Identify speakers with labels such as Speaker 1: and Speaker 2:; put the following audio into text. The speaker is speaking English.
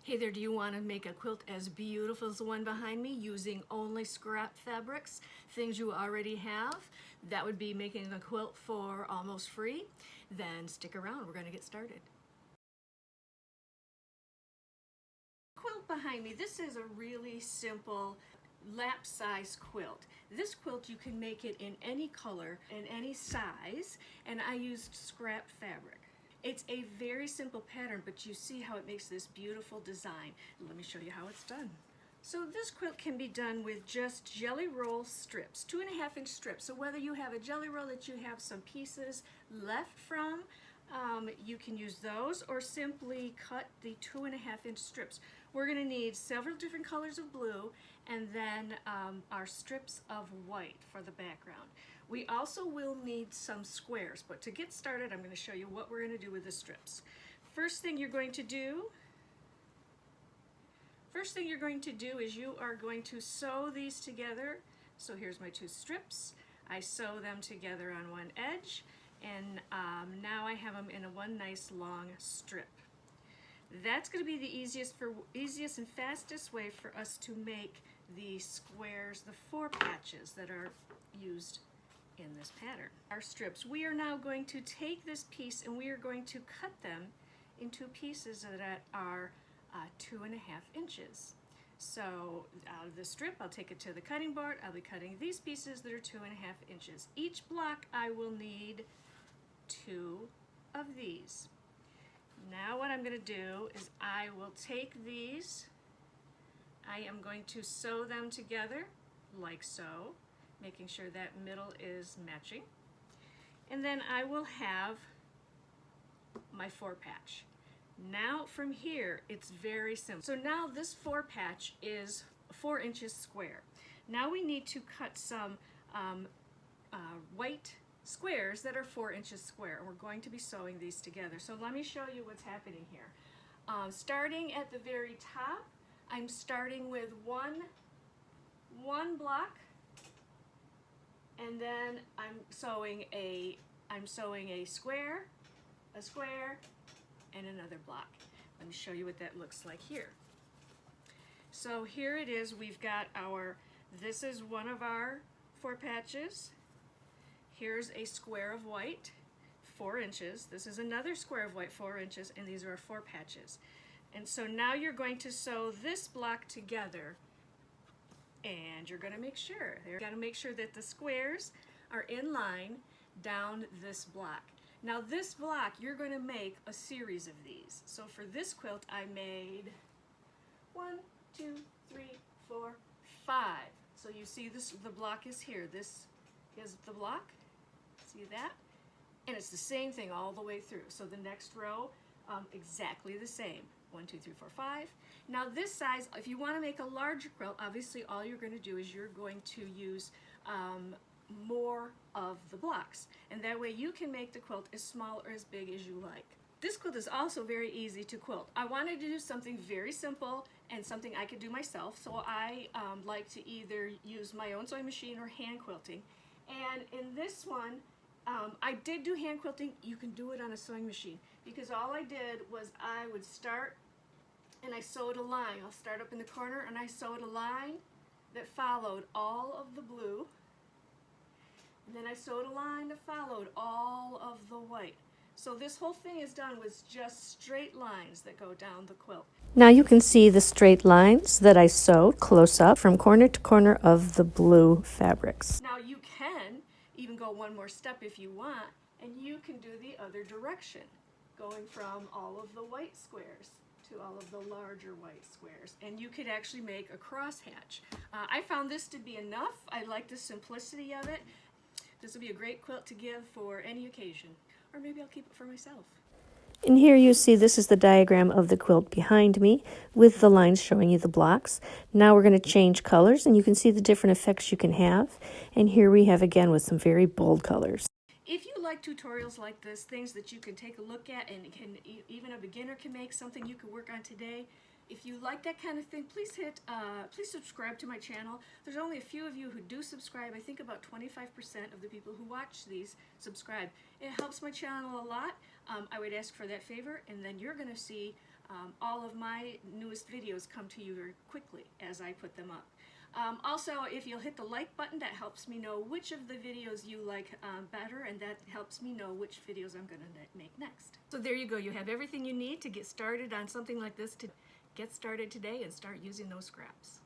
Speaker 1: Hey there, do you want to make a quilt as beautiful as the one behind me using only scrap fabrics, things you already have? That would be making a quilt for almost free. Then stick around, we're going to get started. Quilt behind me, this is a really simple lap size quilt. This quilt, you can make it in any color and any size, and I used scrap fabric. It's a very simple pattern, but you see how it makes this beautiful design. Let me show you how it's done. So this quilt can be done with just jelly roll strips, 2.5-inch strips. So whether you have a jelly roll that you have some pieces left from, you can use those, or simply cut the 2.5-inch strips. We're going to need several different colors of blue, and then our strips of white for the background. We also will need some squares, but to get started, I'm going to show you what we're going to do with the strips. First thing you're going to do is you are going to sew these together. So here's my 2 strips. I sew them together on one edge, and now I have them in one nice long strip. That's going to be the easiest and fastest way for us to make the squares, the 4 patches that are used in this pattern. Our strips, we are now going to take this piece and we are going to cut them into pieces that are 2.5 inches. So out of the strip, I'll take it to the cutting board. I'll be cutting these pieces that are 2.5 inches. Each block I will need 2 of these. Now what I'm going to do is I will take these, I am going to sew them together like so, making sure that middle is matching. And then I will have my 4 patch. Now from here, it's very simple. So now this 4 patch is 4 inches square. Now we need to cut some white squares that are 4 inches square, and we're going to be sewing these together. So let me show you what's happening here. Starting at the very top, I'm starting with one block, and then I'm sewing a square, and another block. Let me show you what that looks like here. So here it is. We've got this is one of our 4 patches. Here's a square of white, 4 inches. This is another square of white, 4 inches, and these are our 4 patches. And so now you're going to sew this block together, and you're going to make sure. You've got to make sure that the squares are in line down this block. Now this block, you're going to make a series of these. So for this quilt, I made 1, 2, 3, 4, 5. So you see the block is here. This is the block. See that? And it's the same thing all the way through. So the next row, exactly the same. 1, 2, 3, 4, 5. Now this size, if you want to make a larger quilt, obviously all you're going to do is you're going to use more of the blocks. And that way you can make the quilt as small or as big as you like. This quilt is also very easy to quilt. I wanted to do something very simple and something I could do myself, so I like to either use my own sewing machine or hand quilting. And in this one, I did do hand quilting. You can do it on a sewing machine, because all I did was I would start and I sewed a line. I'll start up in the corner and I sewed a line that followed all of the blue, and then I sewed a line that followed all of the white. So this whole thing is done with just straight lines that go down the quilt.
Speaker 2: Now you can see the straight lines that I sewed close up from corner to corner of the blue fabrics.
Speaker 1: Now you can even go one more step if you want, and you can do the other direction, going from all of the white squares to all of the larger white squares, and you could actually make a crosshatch. I found this to be enough. I like the simplicity of it. This would be a great quilt to give for any occasion, or maybe I'll keep it for myself.
Speaker 2: And here you see this is the diagram of the quilt behind me with the lines showing you the blocks. Now we're going to change colors, and you can see the different effects you can have. And here we have again with some very bold colors.
Speaker 1: If you like tutorials like this, things that you can take a look at and even a beginner can make, something you can work on today, if you like that kind of thing, please subscribe to my channel. There's only a few of you who do subscribe. I think about 25% of the people who watch these subscribe. It helps my channel a lot. I would ask for that favor, and then you're going to see all of my newest videos come to you very quickly as I put them up. Also, if you'll hit the like button, that helps me know which of the videos you like better, and that helps me know which videos I'm going to make next. So there you go. You have everything you need to get started on something like this, to get started today and start using those scraps.